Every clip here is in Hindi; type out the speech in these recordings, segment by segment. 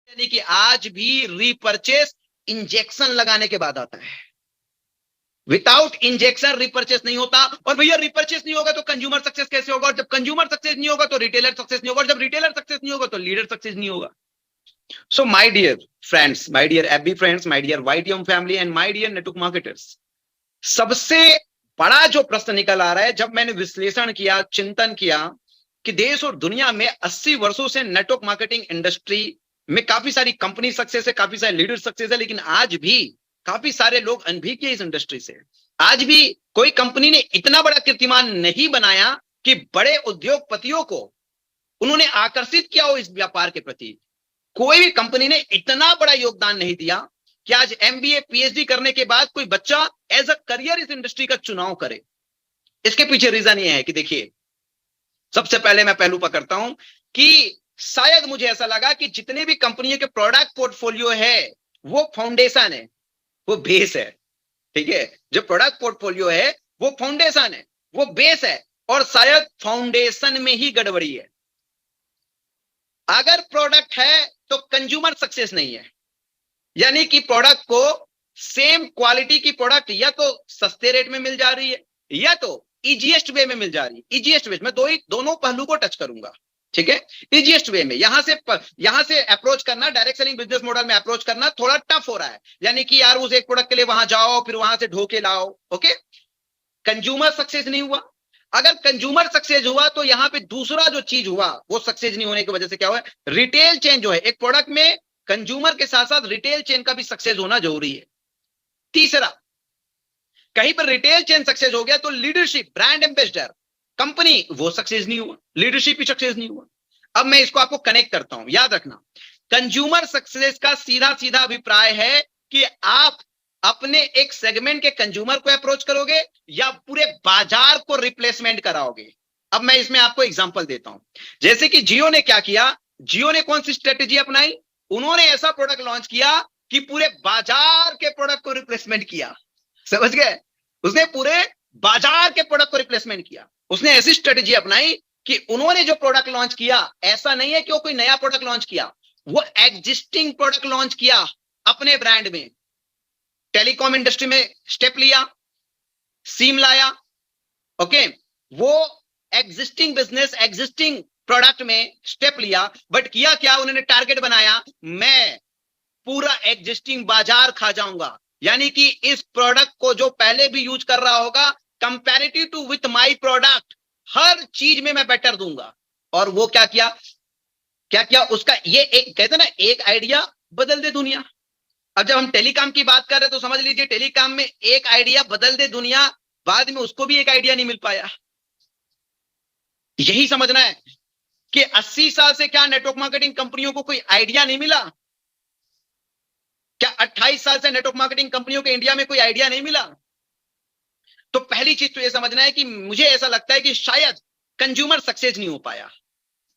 यानी कि आज भी रीपर्चेस इंजेक्शन लगाने के बाद आता है। विदाउट इंजेक्शन रिपर्चेस नहीं होता। और भैया रिपर्चेस नहीं होगा तो कंज्यूमर सक्सेस कैसे होगा? और जब कंज्यूमर सक्सेस नहीं होगा तो रिटेलर सक्सेस नहीं होगा, और जब रिटेलर सक्सेस नहीं होगा तो लीडर सक्सेस नहीं होगा। So my dear friends, my dear FB friends, my dear YTM family and my dear network marketers, सबसे बड़ा जो प्रश्न निकल आ रहा है जब मैंने विश्लेषण किया, चिंतन किया कि देश और दुनिया में 80 वर्षों से नेटवर्क मार्केटिंग इंडस्ट्री में काफी सारी कंपनी सक्सेस है, काफी सारे लीडर सक्सेस है, लेकिन आज भी काफी सारे लोग अनभिज्ञ इस इंडस्ट्री से। आज भी कोई कंपनी ने इतना बड़ा कीर्तिमान नहीं बनाया कि बड़े उद्योगपतियों को उन्होंने आकर्षित किया हो इस व्यापार के प्रति। कोई भी कंपनी ने इतना बड़ा योगदान नहीं दिया कि आज MBA PhD करने के बाद कोई बच्चा एज अ करियर इस इंडस्ट्री का चुनाव करे। इसके पीछे रीजन ये है कि देखिए, सबसे पहले मैं पहलू पकड़ता हूं कि शायद मुझे ऐसा लगा कि जितने भी कंपनियों के प्रोडक्ट पोर्टफोलियो है वो फाउंडेशन है, वो बेस है। ठीक है, जो प्रोडक्ट पोर्टफोलियो है वो फाउंडेशन है, वो बेस है, और शायद फाउंडेशन में ही गड़बड़ी है। अगर प्रोडक्ट है तो कंज्यूमर सक्सेस नहीं है। यानी कि प्रोडक्ट को सेम क्वालिटी की प्रोडक्ट या तो सस्ते रेट में मिल जा रही है या तो इजीएस्ट वे में मिल जा रही है। इजीएस्ट वे, मैं दोनों पहलू को टच करूंगा। ठीक है, इजीएस्ट वे में यहां से अप्रोच करना, डायरेक्ट सेलिंग बिजनेस मॉडल में अप्रोच करना थोड़ा टफ हो रहा है। यानी कि यार उस एक प्रोडक्ट के लिए वहां जाओ, फिर वहां से ढो के लाओ। ओके, कंज्यूमर सक्सेस नहीं हुआ। अगर कंज्यूमर सक्सेस हुआ तो यहां पे दूसरा जो चीज हुआ वो सक्सेस नहीं होने की वजह से क्या हुआ, रिटेल चेन जो है एक प्रोडक्ट में, कंज्यूमर के साथ साथ रिटेल चेन का भी सक्सेस होना जरूरी है। तीसरा, कहीं पर रिटेल चेन सक्सेस हो गया तो लीडरशिप, ब्रांड एम्बेसडर, कंपनी, वो सक्सेस नहीं हुआ, लीडरशिप भी सक्सेस नहीं हुआ। अब मैं इसको आपको कनेक्ट करता हूं, याद रखना, कंज्यूमर सक्सेस का सीधा सीधा अभिप्राय है कि आप अपने एक सेगमेंट के कंज्यूमर को अप्रोच करोगे या पूरे बाजार को रिप्लेसमेंट कराओगे। अब मैं इसमें आपको एग्जांपल देता हूं। जैसे कि जियो ने क्या किया, जियो ने कौन सी स्ट्रेटेजी अपनाई? उन्होंने ऐसा प्रोडक्ट लॉन्च किया कि पूरे बाजार के प्रोडक्ट को रिप्लेसमेंट किया। समझ गए? उसने पूरे बाजार के प्रोडक्ट को रिप्लेसमेंट किया। उसने ऐसी स्ट्रेटेजी अपनाई कि उन्होंने जो प्रोडक्ट लॉन्च किया, ऐसा नहीं है कि वो कोई नया प्रोडक्ट लॉन्च किया, वो एग्जिस्टिंग प्रोडक्ट लॉन्च किया अपने ब्रांड में। टेलीकॉम इंडस्ट्री में स्टेप लिया, सिम लाया। ओके, वो एग्जिस्टिंग बिजनेस, एग्जिस्टिंग प्रोडक्ट में स्टेप लिया, बट किया क्या, उन्होंने टारगेट बनाया, मैं पूरा एग्जिस्टिंग बाजार खा जाऊंगा। यानी कि इस प्रोडक्ट को जो पहले भी यूज कर रहा होगा, comparative to with my product, हर चीज में मैं बेटर दूंगा। और वो क्या किया, क्या किया उसका, ये एक कहते ना, एक आइडिया बदल दे दुनिया। अब जब हम टेलीकॉम की बात कर रहे हैं तो समझ लीजिए टेलीकॉम में एक आइडिया बदल दे दुनिया, बाद में उसको भी एक आइडिया नहीं मिल पाया। यही समझना है कि 80 साल से क्या नेटवर्क मार्केटिंग कंपनियों को कोई आइडिया नहीं मिला? क्या 28 साल से नेटवर्क मार्केटिंग कंपनियों के इंडिया में कोई आइडिया नहीं मिला? तो पहली चीज तो यह समझना है कि मुझे ऐसा लगता है कि शायद कंज्यूमर सक्सेस नहीं हो पाया।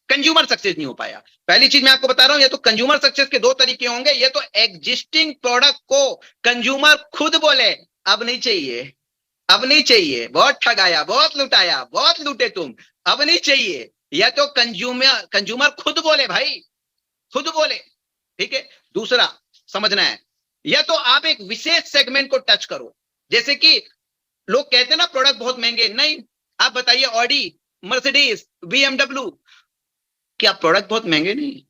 कंज्यूमर सक्सेस नहीं हो पाया। पहली चीज मैं आपको बता रहा हूं, ये तो कंज्यूमर सक्सेस के दो तरीके होंगे। ये तो एग्जिस्टिंग प्रोडक्ट को कंज्यूमर खुद बोले अब नहीं चाहिए, अब नहीं चाहिए, बहुत ठगाया, बहुत लुटाया, बहुत लूटे तुम, अब नहीं चाहिए। यह तो कंज्यूमर खुद बोले, भाई खुद बोले। ठीक है, दूसरा समझना है, या तो आप एक विशेष सेगमेंट को टच करो। जैसे कि लोग कहते हैं ना प्रोडक्ट बहुत महंगे, नहीं, आप बताइए ऑडी, मर्सिडीज, BMW, क्या प्रोडक्ट बहुत महंगे नहीं?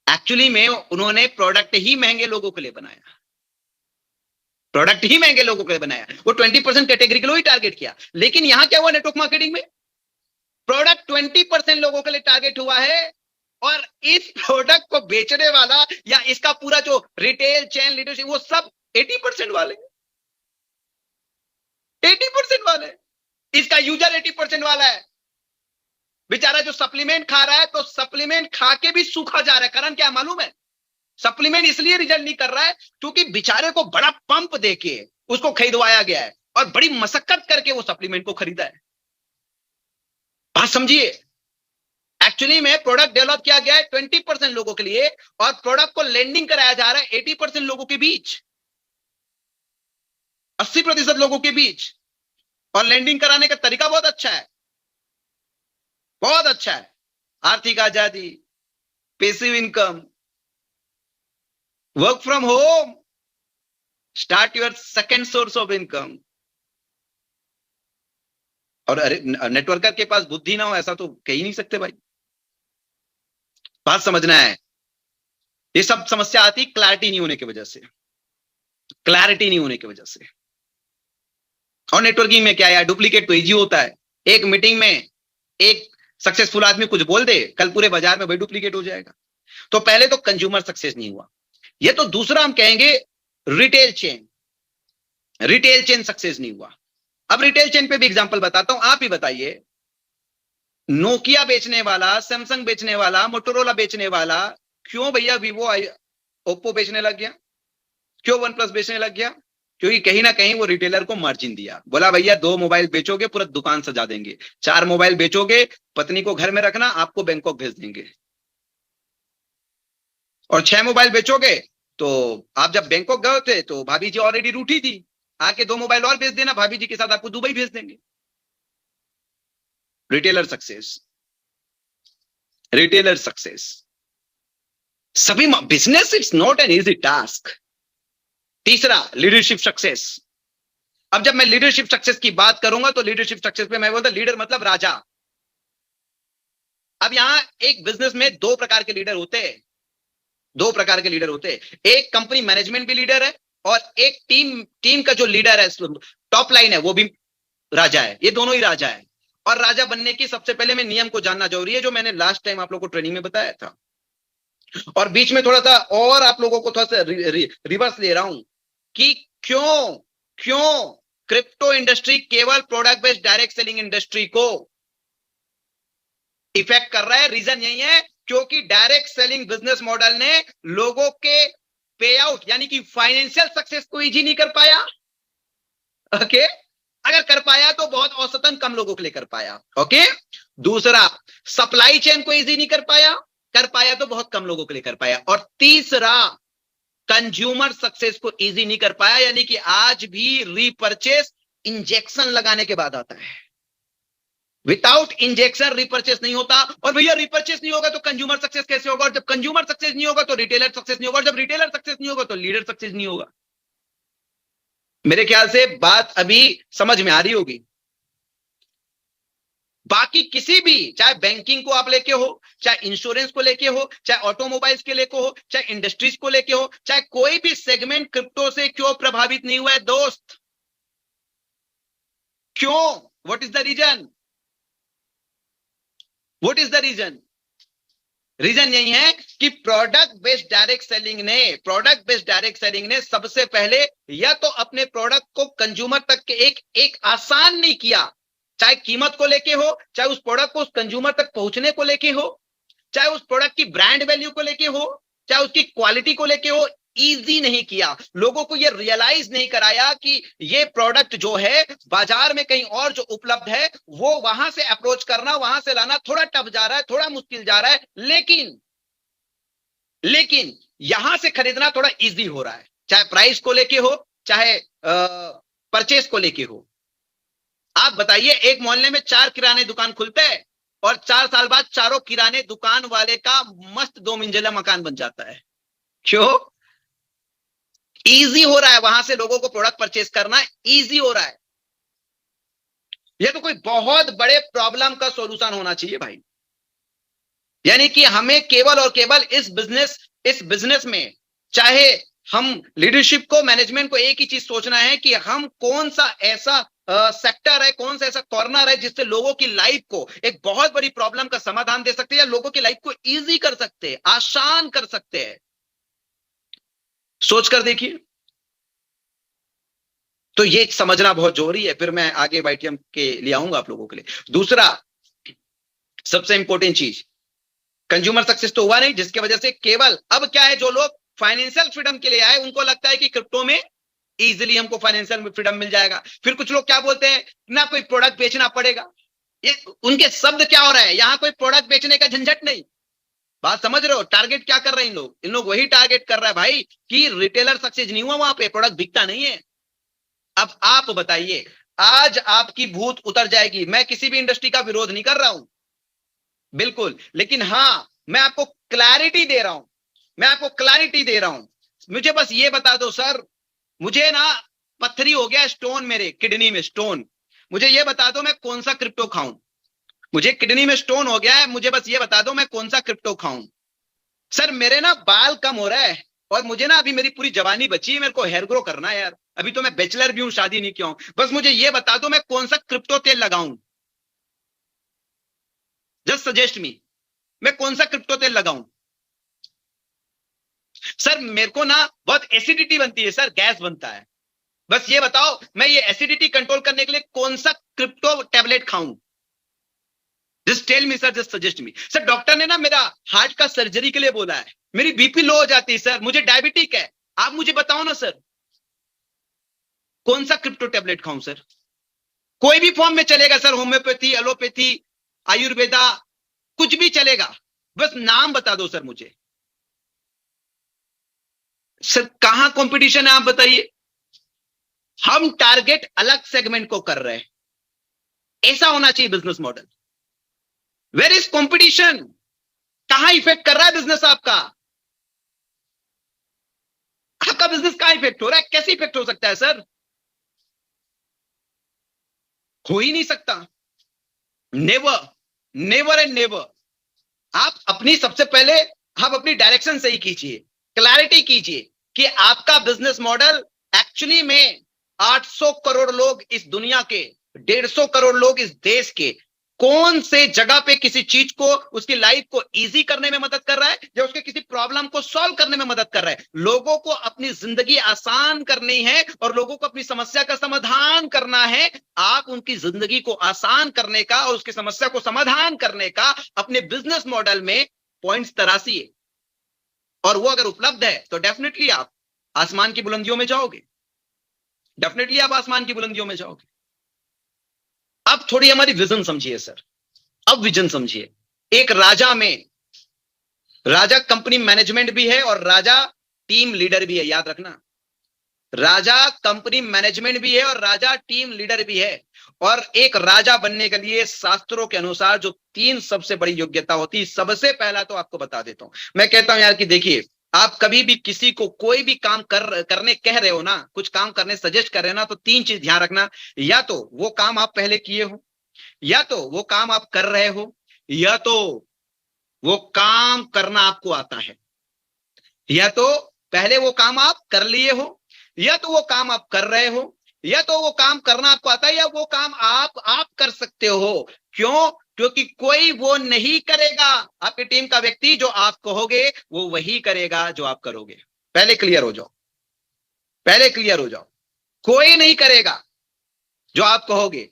एक्चुअली में उन्होंने प्रोडक्ट ही महंगे लोगों के लिए बनाया, प्रोडक्ट ही महंगे लोगों के लिए बनाया। वो 20% कैटेगरी के लिए ही टारगेट किया। लेकिन यहां क्या हुआ नेटवर्क मार्केटिंग में, प्रोडक्ट 20% लोगों के लिए टारगेट हुआ है, और इस प्रोडक्ट को बेचने वाला या इसका पूरा जो रिटेल चेन लीडरशिप, वो सब 80% वाले, 80% वाले, इसका यूजर 80% वाला है। बेचारा जो सप्लीमेंट खा रहा है, तो सप्लीमेंट खा के भी सूखा जा रहा है। कारण क्या मालूम है? सप्लीमेंट इसलिए रिजल्ट नहीं कर रहा है क्योंकि बेचारे को बड़ा पंप देके उसको खरीदवाया गया है और बड़ी मशक्कत करके वो सप्लीमेंट को खरीदा है। बात समझिए, एक्चुअली में प्रोडक्ट डेवलप किया गया है 20% लोगों के लिए, और प्रोडक्ट को लैंडिंग कराया जा रहा है 80% लोगों के बीच, 80% लोगों के बीच। और लैंडिंग कराने का तरीका बहुत अच्छा है, बहुत अच्छा है। आर्थिक आजादी, passive income, work from home, start your second source of income. और अरे नेटवर्कर के पास बुद्धि ना हो ऐसा तो कह ही नहीं सकते भाई। बात समझना है, ये सब समस्या आती क्लैरिटी नहीं होने की वजह से, क्लैरिटी नहीं होने की वजह से। और नेटवर्किंग में क्या है, डुप्लीकेट तो इजी होता है। एक मीटिंग में एक सक्सेसफुल आदमी कुछ बोल दे, कल पूरे बाजार में वही डुप्लीकेट हो जाएगा। तो पहले तो कंज्यूमर सक्सेस नहीं हुआ, ये तो दूसरा हम कहेंगे retail chain, retail chain success नहीं हुआ। अब रिटेल चेन पे भी एग्जांपल बताता हूं, आप ही बताइए, नोकिया बेचने वाला, सैमसंग बेचने वाला, मोटोरोला बेचने वाला क्यों भैया वीवो ओप्पो बेचने लग गया, क्यों वन प्लस बेचने लग गया? क्योंकि कहीं ना कहीं वो रिटेलर को मार्जिन दिया, बोला भैया 2 मोबाइल बेचोगे पूरा दुकान सजा देंगे, 4 मोबाइल बेचोगे पत्नी को घर में रखना, आपको बैंकॉक भेज देंगे, और 6 मोबाइल बेचोगे तो आप जब बैंकॉक गए थे तो भाभी जी ऑलरेडी रूठी थी, आके 2 मोबाइल और बेच देना, भाभी जी के साथ आपको दुबई भेज देंगे। Retailer success, retailer success. सभी business it's not an easy task. तीसरा लीडरशिप सक्सेस। अब जब मैं लीडरशिप सक्सेस की बात करूंगा तो लीडरशिप सक्सेस पे मैं बोलता लीडर मतलब राजा। अब यहां एक बिजनेस में 2 प्रकार के लीडर होते हैं, 2 प्रकार के लीडर होते हैं। एक कंपनी मैनेजमेंट भी लीडर है और एक टीम का जो लीडर है, टॉप लाइन है, वो भी राजा है। ये दोनों ही राजा है। और राजा बनने की सबसे पहले मैं नियम को जानना जरूरी है, जो मैंने लास्ट टाइम आप लोगों को ट्रेनिंग में बताया था। और बीच में थोड़ा सा और आप लोगों को थोड़ा सा रिवर्स ले रहा हूं कि क्यों क्रिप्टो इंडस्ट्री केवल product based direct selling industry को इफेक्ट कर रहा है। रीजन यही है क्योंकि डायरेक्ट सेलिंग बिजनेस मॉडल ने लोगों के पे आउट यानी कि फाइनेंशियल सक्सेस को इजी नहीं कर पाया। ओके, अगर कर पाया तो बहुत औसतन कम लोगों के लिए कर पाया। ओके, दूसरा सप्लाई चेन को इजी नहीं कर पाया तो बहुत कम लोगों के लिए कर पाया। और तीसरा कंज्यूमर सक्सेस को इजी नहीं कर पाया, यानी कि आज भी रीपरचेस इंजेक्शन लगाने के बाद आता है। विदाउट इंजेक्शन रीपरचेस नहीं होता। और भैया रीपरचेस नहीं होगा तो कंज्यूमर सक्सेस कैसे होगा? और जब कंज्यूमर सक्सेस नहीं होगा तो रिटेलर सक्सेस नहीं होगा, और जब रिटेलर सक्सेस नहीं होगा तो लीडर सक्सेस नहीं होगा। मेरे ख्याल से बात अभी समझ में आ रही होगी। बाकी किसी भी, चाहे बैंकिंग को आप लेके हो, चाहे इंश्योरेंस को लेके हो, चाहे ऑटोमोबाइल्स के लेके हो, चाहे इंडस्ट्रीज को लेके हो, चाहे कोई भी सेगमेंट क्रिप्टो से क्यों प्रभावित नहीं हुआ है दोस्त? क्यों? What is the reason? What is the reason? Reason यही है कि प्रोडक्ट बेस्ड डायरेक्ट सेलिंग ने सबसे पहले या तो अपने प्रोडक्ट को कंज्यूमर तक के एक आसान नहीं किया, चाहे कीमत को लेके हो, चाहे उस प्रोडक्ट को उस कंज्यूमर तक पहुंचने को लेके हो, चाहे उस प्रोडक्ट की ब्रांड वैल्यू को लेके हो, चाहे उसकी क्वालिटी को लेके हो, इजी नहीं किया। लोगों को यह रियलाइज नहीं कराया कि ये प्रोडक्ट जो है बाजार में कहीं और जो उपलब्ध है वो वहां से अप्रोच करना, वहां से लाना थोड़ा टफ जा रहा है, थोड़ा मुश्किल जा रहा है, लेकिन यहां से खरीदना थोड़ा इजी हो रहा है, चाहे प्राइस को लेके हो, चाहे परचेस को लेके हो। आप बताइए, एक मोहल्ले में 4 किराने दुकान खुलते हैं और 4 साल बाद चारों किराने दुकान वाले का मस्त 2 मंजिला मकान बन जाता है। क्यों? इजी हो रहा है, वहां से लोगों को प्रोडक्ट परचेस करना इजी हो रहा है। यह तो कोई बहुत बड़े प्रॉब्लम का सॉल्यूशन होना चाहिए भाई। यानी कि हमें केवल और केवल इस बिजनेस में, चाहे हम लीडरशिप को, मैनेजमेंट को एक ही चीज सोचना है कि हम कौन सा ऐसा सेक्टर है, कौन सा ऐसा कॉर्नर है जिससे लोगों की लाइफ को एक बहुत बड़ी प्रॉब्लम का समाधान दे सकते हैं, या लोगों की लाइफ को इजी कर सकते हैं, आसान कर सकते हैं। सोचकर देखिए। तो ये समझना बहुत जरूरी है। फिर मैं आगे वाईटीएम के लिए आऊंगा आप लोगों के लिए। दूसरा सबसे इंपॉर्टेंट चीज, कंज्यूमर सक्सेस तो हुआ नहीं, जिसकी वजह से केवल अब क्या है, जो लोग फाइनेंशियल फ्रीडम के लिए आए उनको लगता है कि क्रिप्टो में इजीली हमको फाइनेंशियल फ्रीडम मिल जाएगा। फिर कुछ लोग क्या बोलते हैं, ना कोई प्रोडक्ट बेचना पड़ेगा। ये उनके शब्द क्या हो रहा है, यहां कोई प्रोडक्ट बेचने का झंझट नहीं। बात समझ रहे हो? टारगेट क्या कर रहे हैं इन लोग वही टारगेट कर रहा है भाई कि रिटेलर सक्सेस नहीं हुआ, वहां पे प्रोडक्ट बिकता नहीं है। अब आप बताइए, आज आपकी भूत उतर जाएगी। मैं किसी भी इंडस्ट्री का विरोध नहीं कर रहा हूं, बिल्कुल, लेकिन हां, मैं आपको क्लैरिटी दे रहा हूं, मैं आपको क्लैरिटी दे रहा हूं। मुझे बस ये बता दो सर, मुझे ना पत्थरी हो गया स्टोन, मेरे किडनी में स्टोन, मुझे ये बता दो मैं कौन सा क्रिप्टो खाऊं। मुझे किडनी में स्टोन हो गया है, मुझे बस ये बता दो मैं कौन सा क्रिप्टो खाऊं। सर मेरे ना बाल कम हो रहा है, और मुझे ना अभी मेरी पूरी जवानी बची है, मेरे को हेयर ग्रो करना है यार, अभी तो मैं बैचलर भी हूं, शादी नहीं किया हूं। बस मुझे ये बता दो मैं कौन सा क्रिप्टो तेल लगाऊं, जस्ट सजेस्ट मी, मैं कौन सा क्रिप्टो तेल लगाऊं। सर मेरे को ना बहुत एसिडिटी बनती है सर, गैस बनता है, बस ये बताओ मैं ये एसिडिटी कंट्रोल करने के लिए कौन सा क्रिप्टो टैबलेट खाऊं। Just tell me sir, just suggest me. Sir doctor ने ना मेरा हार्ट का सर्जरी के लिए बोला है, मेरी बीपी लो हो जाती है सर, मुझे डायबिटिक है, आप मुझे बताओ ना सर कौन सा क्रिप्टो टैबलेट खाऊं सर। कोई भी फॉर्म में चलेगा सर, होम्योपैथी, एलोपैथी, आयुर्वेदा, कुछ भी चलेगा, बस नाम बता दो सर मुझे। सर कहां कंपटीशन है आप बताइए, हम टारगेट अलग सेगमेंट को कर रहे हैं, ऐसा होना चाहिए business model. Where is competition, कहां इफेक्ट कर रहा है बिजनेस आपका, आपका बिजनेस कहां इफेक्ट हो रहा है, कैसे इफेक्ट हो सकता है सर, हो ही नहीं सकता, नेवर, नेवर एंड नेवर। आप अपनी सबसे पहले आप अपनी डायरेक्शन सही कीजिए, क्लैरिटी कीजिए कि आपका बिजनेस मॉडल एक्चुअली में 800 करोड़ लोग इस दुनिया के, 150 करोड़ लोग इस देश के कौन से जगह पे किसी चीज को, उसकी लाइफ को इजी करने में मदद कर रहा है, या उसके किसी प्रॉब्लम को सॉल्व करने में मदद कर रहा है। लोगों को अपनी जिंदगी आसान करनी है और लोगों को अपनी समस्या का समाधान करना है। आप उनकी जिंदगी को आसान करने का और उसकी समस्या को समाधान करने का अपने बिजनेस मॉडल में पॉइंट्स तराशिए, और वो अगर उपलब्ध है तो डेफिनेटली आप आसमान की बुलंदियों में जाओगे, डेफिनेटली आप आसमान की बुलंदियों में जाओगे। अब थोड़ी हमारी विजन समझिए सर, अब विजन समझिए। एक राजा में, राजा कंपनी मैनेजमेंट भी है और राजा टीम लीडर भी है, याद रखना, राजा कंपनी मैनेजमेंट भी है और राजा टीम लीडर भी है। और एक राजा बनने के लिए शास्त्रों के अनुसार जो 3 सबसे बड़ी योग्यता होती है, सबसे पहला तो आपको बता देता हूं, मैं कहता हूं यार कि देखिए, आप कभी भी किसी को कोई भी काम करने कह रहे हो ना, कुछ काम करने सजेस्ट कर रहे हो ना, तो 3 चीज ध्यान रखना, या तो वो काम आप पहले किए हो, या तो वो काम आप कर रहे हो, या तो वो काम करना आपको आता है। या तो पहले वो काम आप कर लिए हो, या तो वो काम आप कर रहे हो, या तो वो काम करना आपको आता है, या वो काम आप कर सकते हो। क्यों? क्योंकि कोई वो नहीं करेगा, आपकी टीम का व्यक्ति जो आप कहोगे वो वही करेगा जो आप करोगे। पहले क्लियर हो जाओ, पहले क्लियर हो जाओ, कोई नहीं करेगा जो आप कहोगे,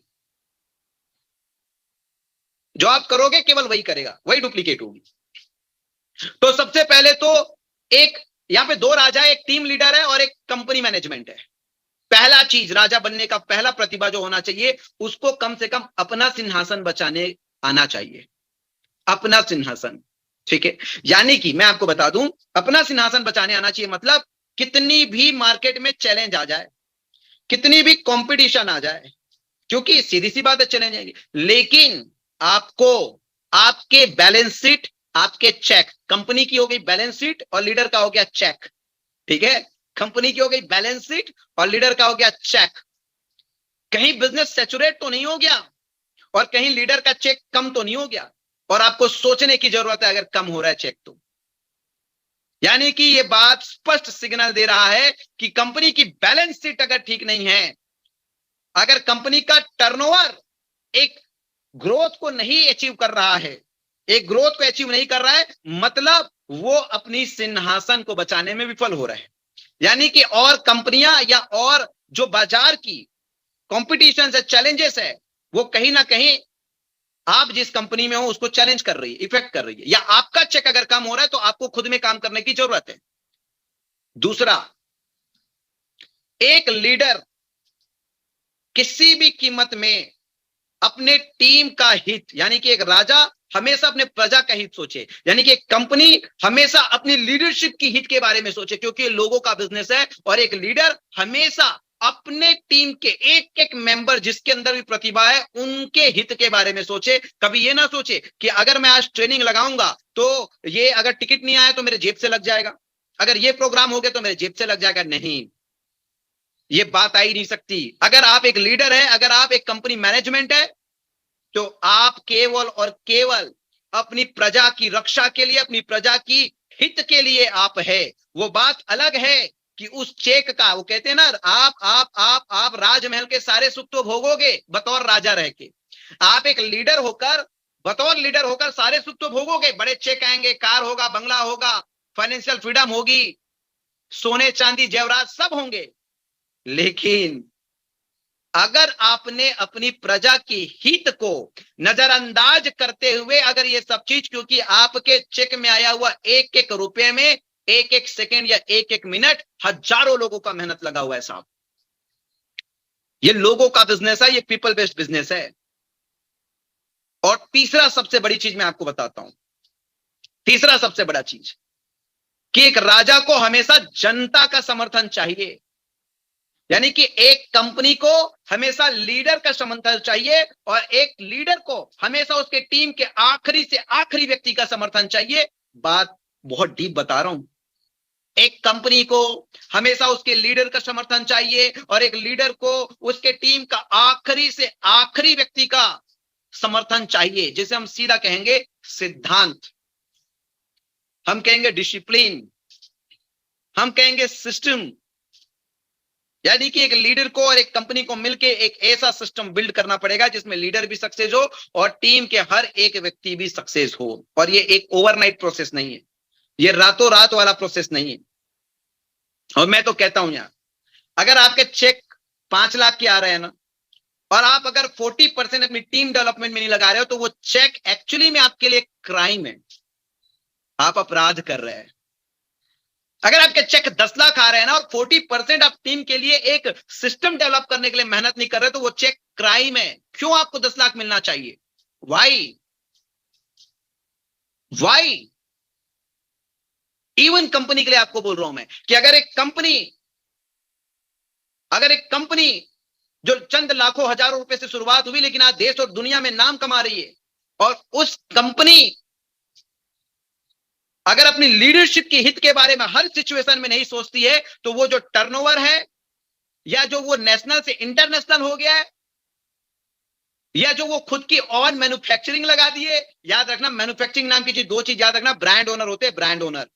जो आप करोगे केवल वही करेगा, वही डुप्लीकेट होगी। तो सबसे पहले तो एक यहां पे 2 राजा, एक टीम लीडर है और एक कंपनी मैनेजमेंट है। पहला चीज, राजा बनने का पहला प्रतिभा जो होना चाहिए, उसको कम से कम अपना सिंहासन बचाने आना चाहिए, अपना सिंहासन। ठीक है, यानी कि मैं आपको बता दूं, अपना सिंहासन बचाने आना चाहिए मतलब कितनी भी मार्केट में चैलेंज आ जाए, कितनी भी कंपटीशन आ जाए, क्योंकि सीधी सी बात है चैलेंज आएंगे, लेकिन आपको आपके बैलेंस शीट, आपके चेक, कंपनी की हो गई बैलेंस शीट और लीडर का हो गया चेक। ठीक है, कंपनी की हो गई बैलेंस शीट और लीडर का हो गया चेक। कहीं बिजनेस सैचुरेट तो नहीं हो गया और कहीं लीडर का चेक कम तो नहीं हो गया, और आपको सोचने की जरूरत है अगर कम हो रहा है चेक तो। यानी कि ये बात स्पष्ट सिग्नल दे रहा है कि कंपनी की बैलेंस शीट अगर ठीक नहीं है, अगर कंपनी का टर्नओवर एक ग्रोथ को नहीं अचीव कर रहा है, एक ग्रोथ को अचीव नहीं कर रहा है, मतलब वो अपनी सिंहासन को बचाने में विफल हो रहा है। यानी कि और कंपनियां या और जो बाजार की कॉम्पिटिशन है, चैलेंजेस है, वो कहीं ना कहीं आप जिस कंपनी में हो उसको चैलेंज कर रही है, इफेक्ट कर रही है, या आपका चेक अगर कम हो रहा है तो आपको खुद में काम करने की जरूरत है। दूसरा, एक लीडर किसी भी कीमत में अपने टीम का हित, यानी कि एक राजा हमेशा अपने प्रजा का हित सोचे, यानी कि एक कंपनी हमेशा अपनी लीडरशिप की हित के बारे में सोचे, क्योंकि लोगों का बिजनेस है, और एक लीडर हमेशा अपने टीम के एक एक मेंबर जिसके अंदर भी प्रतिभा है उनके हित के बारे में सोचे। कभी ये ना सोचे कि अगर मैं आज ट्रेनिंग लगाऊंगा तो ये अगर टिकट नहीं आया तो मेरे जेब से लग जाएगा, अगर ये प्रोग्राम हो गया तो मेरे जेब से लग जाएगा। नहीं, ये बात आ ही नहीं सकती। अगर आप एक लीडर है, अगर आप एक कंपनी मैनेजमेंट है, तो आप केवल और केवल अपनी प्रजा की रक्षा के लिए, अपनी प्रजा की हित के लिए आप है। वो बात अलग है कि उस चेक का, वो कहते हैं ना, आप राजमहल के सारे सुख तो भोगोगे बतौर राजा रह के। आप एक लीडर होकर, बतौर लीडर होकर सारे सुख तो भोगोगे, बड़े चेक आएंगे, कार होगा, बंगला होगा, फाइनेंशियल फ्रीडम होगी, सोने चांदी जेवरात सब होंगे। लेकिन अगर आपने अपनी प्रजा की हित को नजरअंदाज करते हुए अगर ये सब चीज, क्योंकि आपके चेक में आया हुआ एक एक रुपए में एक एक सेकेंड या एक एक मिनट हजारों लोगों का मेहनत लगा हुआ है साहब। ये लोगों का बिजनेस है, ये पीपल बेस्ड बिजनेस है। और तीसरा सबसे बड़ी चीज मैं आपको बताता हूं, तीसरा सबसे बड़ा चीज कि एक राजा को हमेशा जनता का समर्थन चाहिए। यानी कि एक कंपनी को हमेशा लीडर का समर्थन चाहिए और एक लीडर को हमेशा उसके टीम के आखिरी से आखिरी व्यक्ति का समर्थन चाहिए। बात बहुत डीप बता रहा हूं। एक कंपनी को हमेशा उसके लीडर का समर्थन चाहिए और एक लीडर को उसके टीम का आखिरी से आखिरी व्यक्ति का समर्थन चाहिए, जिसे हम सीधा कहेंगे सिद्धांत, हम कहेंगे डिसिप्लिन, हम कहेंगे सिस्टम। यानी कि एक लीडर को और एक कंपनी को मिलकर एक ऐसा सिस्टम बिल्ड करना पड़ेगा जिसमें लीडर भी सक्सेस हो और टीम के हर एक व्यक्ति भी सक्सेस हो। और ये एक ओवरनाइट प्रोसेस नहीं है, ये रातों रात वाला प्रोसेस नहीं है। और मैं तो कहता हूं यार, अगर आपके चेक 5 लाख के आ रहे हैं ना, और आप अगर 40% अपनी टीम डेवलपमेंट में नहीं लगा रहे हो, तो वो चेक एक्चुअली में आपके लिए क्राइम है, आप अपराध कर रहे हैं। अगर आपके चेक 10 लाख आ रहे हैं ना और 40% आप टीम के लिए एक सिस्टम डेवलप करने के लिए मेहनत नहीं कर रहे, तो वो चेक क्राइम है। क्यों आपको 10 लाख मिलना चाहिए? Y Y? इवन कंपनी के लिए आपको बोल रहा हूं मैं कि अगर एक कंपनी जो चंद लाखों हजारों रुपए से शुरुआत हुई लेकिन आज देश और दुनिया में नाम कमा रही है, और उस कंपनी अगर अपनी लीडरशिप के हित के बारे में हर सिचुएशन में नहीं सोचती है, तो वो जो टर्नओवर है या जो वो नेशनल से इंटरनेशनल हो गया है, या जो वो खुद की और मैन्युफैक्चरिंग लगा दिए। याद रखना, मैन्युफैक्चरिंग नाम की चीज, दो चीज याद रखना, ब्रांड ओनर होते हैं, ब्रांड ओनर,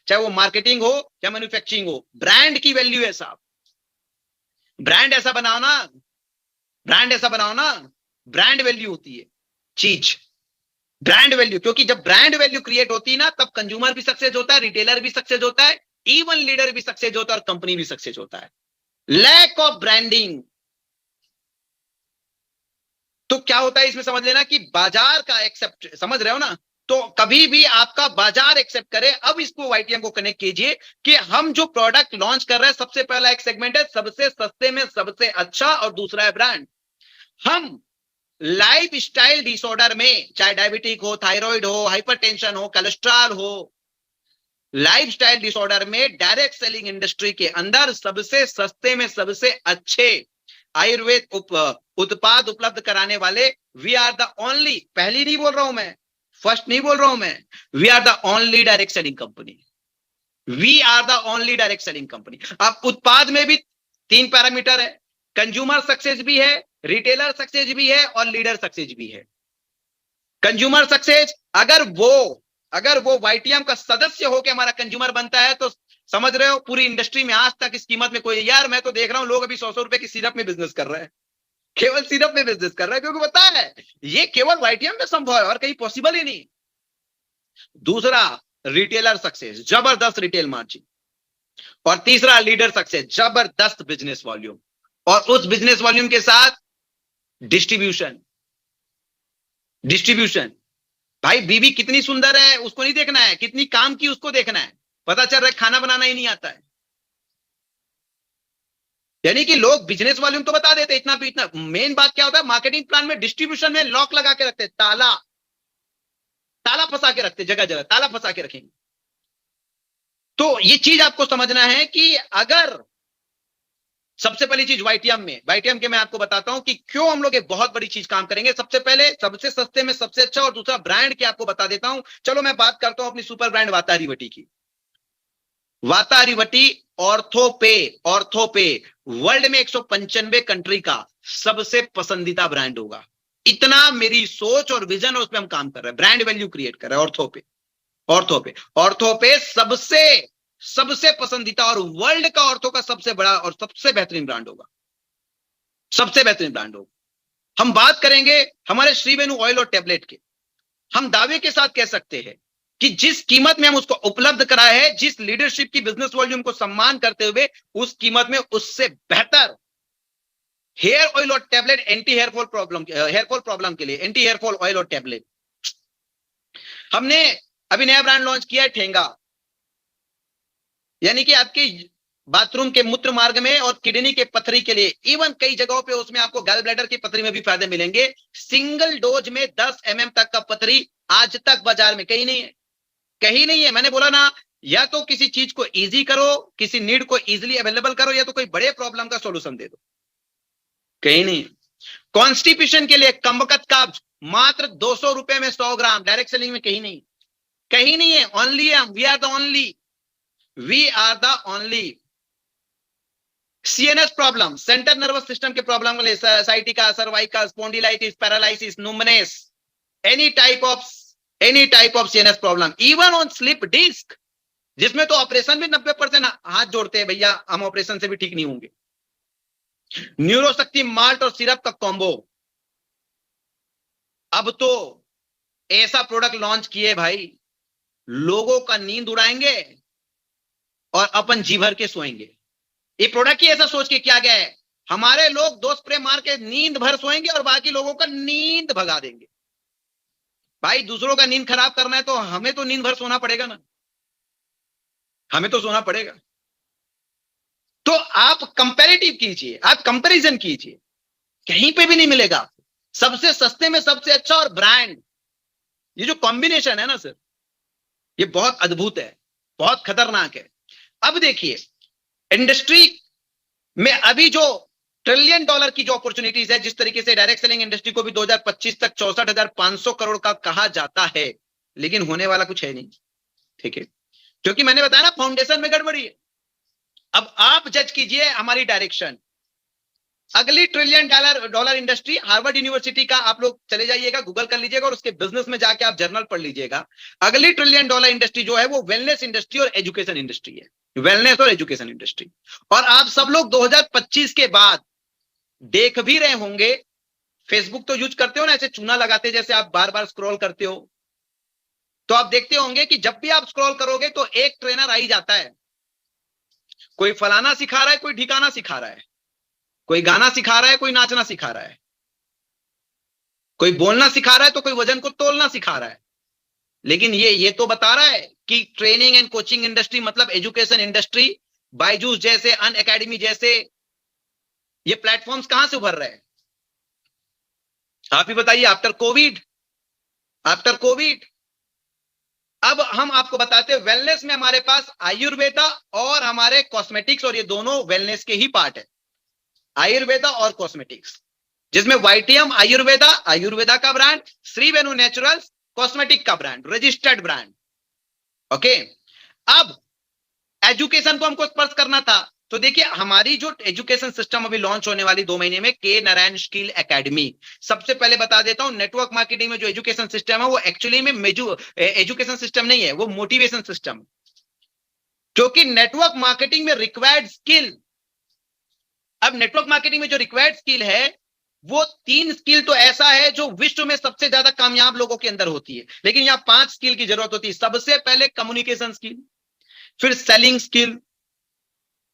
चाहे वो मार्केटिंग हो या मैन्युफैक्चरिंग हो, ब्रांड की वैल्यू है साहब। ब्रांड ऐसा बनाओ ना, ब्रांड ऐसा बनाओ ना, ब्रांड वैल्यू होती है चीज, ब्रांड वैल्यू। क्योंकि जब ब्रांड वैल्यू क्रिएट होती है ना, तब कंज्यूमर भी सक्सेस होता है, रिटेलर भी सक्सेस होता है, इवन लीडर भी सक्सेस होता है और कंपनी भी सक्सेस होता है। लैक ऑफ ब्रांडिंग, तो क्या होता है इसमें समझ लेना कि बाजार का एक्सेप्ट, समझ रहे हो ना? तो कभी भी आपका बाजार एक्सेप्ट करे। अब इसको वाईटीएम को कनेक्ट कीजिए कि हम जो प्रोडक्ट लॉन्च कर रहे हैं, सबसे पहला एक सेगमेंट है सबसे सस्ते में सबसे अच्छा, और दूसरा है ब्रांड। हम लाइफ स्टाइल डिसऑर्डर में, चाहे डायबिटिक हो, थायराइड हो, हाइपरटेंशन हो, कोलेस्ट्रॉल हो, लाइफ स्टाइल डिसऑर्डर में डायरेक्ट सेलिंग इंडस्ट्री के अंदर सबसे सस्ते में सबसे अच्छे आयुर्वेद उत्पाद उपलब्ध कराने वाले वी आर द ओनली, पहली नहीं बोल रहा हूं मैं, फर्स्ट नहीं बोल रहा हूं मैं, we are the only direct selling company, we are the only direct selling company. अब उत्पाद में भी 3 पैरामीटर है, कंज्यूमर सक्सेस भी है, रिटेलर सक्सेस भी है और लीडर सक्सेस भी है। कंज्यूमर सक्सेस, अगर वो वाईटीएम का सदस्य होकर हमारा कंज्यूमर बनता है, तो समझ रहे हो, पूरी इंडस्ट्री में आज तक इस कीमत में कोई, यार मैं तो देख रहा हूं लोग अभी 100 रुपए की सिरप में बिजनेस कर रहे हैं, केवल सिरप में बिजनेस कर रहा है, क्योंकि पता है ये केवल वाईटीएम में संभव है और कहीं पॉसिबल ही नहीं। दूसरा, रिटेलर सक्सेस, जबरदस्त रिटेल मार्जिन। और तीसरा, लीडर सक्सेस, जबरदस्त बिजनेस वॉल्यूम, और उस बिजनेस वॉल्यूम के साथ डिस्ट्रीब्यूशन। भाई बीवी कितनी सुंदर है उसको नहीं देखना है, कितनी काम की उसको देखना है। पता चल रहा है खाना बनाना ही नहीं आता है। यानी कि लोग बिजनेस वॉल्यूम तो बता देते इतना भी, इतना मेन बात क्या होता है, मार्केटिंग प्लान में डिस्ट्रीब्यूशन में लॉक लगा के रखते, ताला फंसा के रखते, जगह जगह ताला फंसा के रखेंगे। तो ये चीज आपको समझना है कि अगर सबसे पहली चीज वाईटीएम के मैं आपको बताता हूं कि क्यों हम लोग एक बहुत बड़ी चीज काम करेंगे। सबसे पहले सबसे सस्ते में सबसे अच्छा, और दूसरा ब्रांड की आपको बता देता हूं। चलो मैं बात करता हूं अपनी सुपर ब्रांड वाताहरिवटी की। वाताहरिवटी ऑर्थोपे वर्ल्ड में 195 कंट्री का सबसे पसंदीदा ब्रांड होगा। इतना मेरी सोच और विजन, और उसमें हम काम कर रहे हैं, ब्रांड वैल्यू क्रिएट कर रहे हैं। ऑर्थोपे सबसे पसंदीदा और वर्ल्ड का ऑर्थो का सबसे बड़ा और सबसे बेहतरीन ब्रांड होगा, सबसे बेहतरीन ब्रांड होगा। हम बात करेंगे हमारे श्रीवेणु ऑयल और टैबलेट के। हम दावे के साथ कह सकते हैं कि जिस कीमत में हम उसको उपलब्ध कराए हैं, जिस लीडरशिप की बिजनेस वॉल्यूम को सम्मान करते हुए, उस कीमत में उससे बेहतर हेयर ऑयल और टैबलेट एंटी हेयरफॉल प्रॉब्लम के लिए, एंटी हेयरफॉल ऑयल और टैबलेट। हमने अभी नया ब्रांड लॉन्च किया है ठेंगा, यानी कि आपके बाथरूम के मूत्र मार्ग में और किडनी के पथरी के लिए, इवन कई जगहों पे उसमें आपको गैल ब्लैडर की पथरी में भी फायदे मिलेंगे। सिंगल डोज में 10 mm तक का पथरी आज तक बाजार में कहीं नहीं है, कहीं नहीं है। मैंने बोला ना, या तो किसी चीज को इजी करो, किसी नीड को इजीली अवेलेबल करो, या तो कोई बड़े प्रॉब्लम का सॉल्यूशन दे दो, कहीं नहीं। कॉन्स्टिपेशन के लिए कमबख्त कब्ज मात्र 200 रुपए में 100 ग्राम, डायरेक्ट सेलिंग में कहीं नहीं, कहीं नहीं है। ओनली हम, we are the only. CNS problem, central nervous system के प्रॉब्लम के लिए, sciatica, cervical, spondylitis, paralysis, numbness, any type of CNS problem, even on slip disc, जिसमें तो ऑपरेशन भी 90% हाथ जोड़ते हैं भैया, हम ऑपरेशन से भी ठीक नहीं होंगे। न्यूरोशक्ति माल्ट और सिरप का कॉम्बो। अब तो ऐसा प्रोडक्ट लॉन्च किए भाई, लोगों का नींद उड़ाएंगे और अपन जी भर के सोएंगे। ये प्रोडक्ट ही ऐसा सोच के किया गया है, हमारे लोग 2 स्प्रे मार के नींद भर सोएंगे और बाकी लोगों का नींद भगा देंगे। भाई दूसरों का नींद खराब करना है तो हमें तो नींद भर सोना पड़ेगा ना, हमें तो सोना पड़ेगा। तो आप कंपैरेटिव कीजिए, आप कंपैरिजन कीजिए, कहीं पे भी नहीं मिलेगा। सबसे सस्ते में सबसे अच्छा और ब्रांड, ये जो कॉम्बिनेशन है ना सर, ये बहुत अद्भुत है, बहुत खतरनाक है। अब देखिए इंडस्ट्री में अभी जो $1 ट्रिलियन की जो अपॉर्चुनिटीज है, जिस तरीके से डायरेक्ट सेलिंग इंडस्ट्री को भी 2025 तक 64,500 करोड़ का कहा जाता है, लेकिन होने वाला कुछ है नहीं, ठीक है, क्योंकि मैंने बताया ना फाउंडेशन में गड़बड़ी है। अब आप जज कीजिए हमारी डायरेक्शन। अगली $1 ट्रिलियन इंडस्ट्री, हार्वर्ड यूनिवर्सिटी का आप लोग चले जाइएगा, गूगल कर लीजिएगा और उसके बिजनेस में जाके आप जर्नल पढ़ लीजिएगा। अगली $1 ट्रिलियन इंडस्ट्री जो है वो वेलनेस इंडस्ट्री और एजुकेशन इंडस्ट्री है, वेलनेस और एजुकेशन इंडस्ट्री। और आप सब लोग 2025 के बाद देख भी रहे होंगे, फेसबुक तो यूज करते हो ना, ऐसे चूना लगाते जैसे आप बार बार स्क्रॉल करते हो, तो आप देखते होंगे कि जब भी आप स्क्रॉल करोगे तो एक ट्रेनर आ ही जाता है, कोई फलाना सिखा रहा है, कोई ठिकाना सिखा रहा है, कोई गाना सिखा रहा है, कोई नाचना सिखा रहा है, कोई बोलना सिखा रहा है, तो कोई वजन को तोलना सिखा रहा है। लेकिन ये तो बता रहा है कि ट्रेनिंग एंड कोचिंग इंडस्ट्री मतलब एजुकेशन इंडस्ट्री, बायजूस जैसे, अन अकेडमी जैसे ये प्लेटफॉर्म्स कहां से उभर रहे हैं, आप ही बताइए। आफ्टर कोविड अब हम आपको बताते हैं, वेलनेस में हमारे पास आयुर्वेदा और हमारे कॉस्मेटिक्स, और ये दोनों वेलनेस के ही पार्ट है, आयुर्वेदा और कॉस्मेटिक्स, जिसमें वाईटीएम आयुर्वेदा का ब्रांड, श्रीवेणु नेचुरल्स कॉस्मेटिक का ब्रांड, रजिस्टर्ड ब्रांड। ओके, अब एजुकेशन को हमको स्पर्श करना था, तो देखिए हमारी जो एजुकेशन सिस्टम अभी लॉन्च होने वाली 2 महीने में, के नारायण स्किल एकेडमी। सबसे पहले बता देता हूं, नेटवर्क मार्केटिंग में जो एजुकेशन सिस्टम है वो एक्चुअली में एजुकेशन सिस्टम नहीं है, वो मोटिवेशन सिस्टम, क्योंकि नेटवर्क मार्केटिंग में रिक्वायर्ड स्किल, अब नेटवर्क मार्केटिंग में जो रिक्वायर्ड स्किल है वो 3 स्किल तो ऐसा है जो विश्व में सबसे ज्यादा कामयाब लोगों के अंदर होती है, लेकिन यहां 5 स्किल की जरूरत होती है। सबसे पहले कम्युनिकेशन स्किल, फिर selling skill,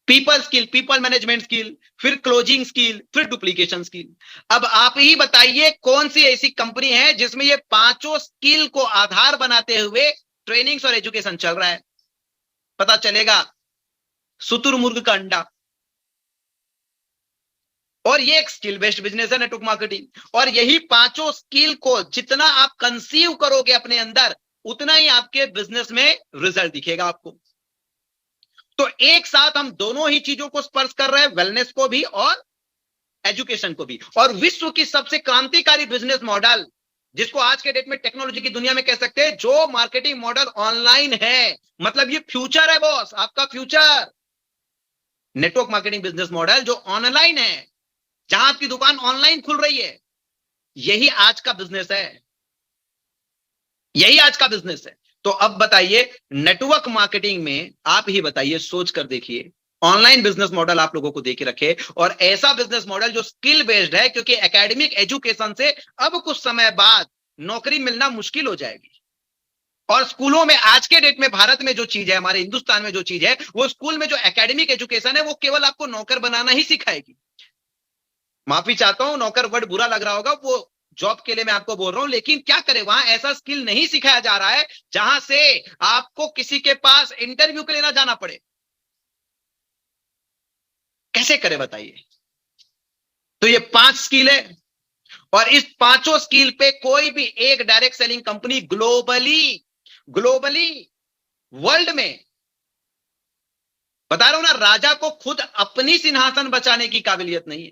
people management skill, फिर क्लोजिंग स्किल, फिर डुप्लीकेशन स्किल। अब आप ही बताइए कौन सी ऐसी कंपनी है जिसमें ये 5 स्किल को आधार बनाते हुए ट्रेनिंग्स और एजुकेशन चल रहा है। पता चलेगा शुतुरमुर्ग का अंडा। और ये एक स्किल बेस्ड बिजनेस है नेटवर्क मार्केटिंग, और यही 5 स्किल को जितना आप कंसीव करोगे अपने अंदर, उतना ही आपके बिजनेस में रिजल्ट दिखेगा आपको। तो एक साथ हम दोनों ही चीजों को स्पर्श कर रहे हैं, वेलनेस को भी और एजुकेशन को भी। और विश्व की सबसे क्रांतिकारी बिजनेस मॉडल, जिसको आज के डेट में टेक्नोलॉजी की दुनिया में कह सकते हैं, जो मार्केटिंग मॉडल ऑनलाइन है, मतलब ये फ्यूचर है बॉस, आपका future. Network marketing business model जो ऑनलाइन है, जहां आपकी दुकान ऑनलाइन खुल रही है, यही आज का बिजनेस है, यही आज का बिजनेस है। तो अब बताइए, नेटवर्क मार्केटिंग में आप ही बताइए, सोच कर देखिए, ऑनलाइन बिजनेस मॉडल आप लोगों को दे के रखे, और ऐसा बिजनेस मॉडल जो स्किल बेस्ड है, क्योंकि एकेडमिक एजुकेशन से अब कुछ समय बाद नौकरी मिलना मुश्किल हो जाएगी। और स्कूलों में आज के डेट में भारत में जो चीज है, हमारे हिंदुस्तान में जो चीज है, वो स्कूल में जो एकेडमिक एजुकेशन है, वो केवल आपको नौकर बनाना ही सिखाएगी। माफी चाहता हूं, नौकर वर्ड बुरा लग रहा होगा, वो जॉब के लिए मैं आपको बोल रहा हूं, लेकिन क्या करें, वहां ऐसा स्किल नहीं सिखाया जा रहा है जहां से आपको किसी के पास इंटरव्यू के लिए ना जाना पड़े। कैसे करें बताइए? तो ये 5 स्किल है, और इस पांचों स्किल पे कोई भी एक direct selling company globally world में, बता रहा हूं ना, राजा को खुद अपनी सिंहासन बचाने की काबिलियत नहीं है,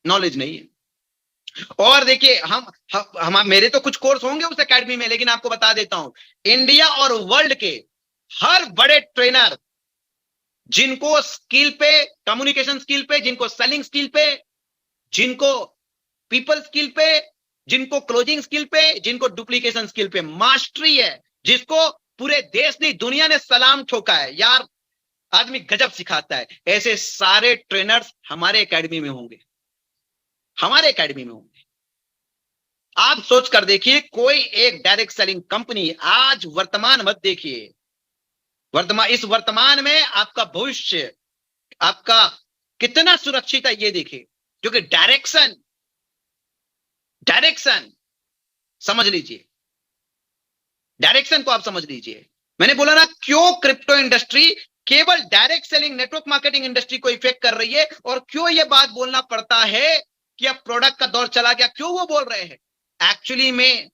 नॉलेज नहीं है। और देखिए, हम मेरे तो कुछ कोर्स होंगे उस एकेडमी में, लेकिन आपको बता देता हूं, इंडिया और वर्ल्ड के हर बड़े ट्रेनर, जिनको स्किल पे, कम्युनिकेशन स्किल पे, जिनको सेलिंग स्किल पे, जिनको पीपल स्किल पे, जिनको क्लोजिंग स्किल पे, जिनको डुप्लीकेशन स्किल पे मास्टरी है, जिसको पूरे देश ने, दुनिया ने सलाम ठोका है, यार आदमी गजब सिखाता है, ऐसे सारे ट्रेनर्स हमारे एकेडमी में होंगे, हमारे एकेडमी में होंगे। आप सोच कर देखिए, कोई एक डायरेक्ट सेलिंग कंपनी आज वर्तमान मत देखिए, इस वर्तमान में आपका भविष्य, आपका कितना सुरक्षित है ये देखिए, क्योंकि डायरेक्शन समझ लीजिए, डायरेक्शन को आप समझ लीजिए। मैंने बोला ना, क्यों क्रिप्टो इंडस्ट्री केवल direct selling network marketing industry को इफेक्ट कर रही है, और क्यों ये बात बोलना पड़ता है कि अब प्रोडक्ट का दौर चला गया, क्यों वो बोल रहे हैं। एक्चुअली में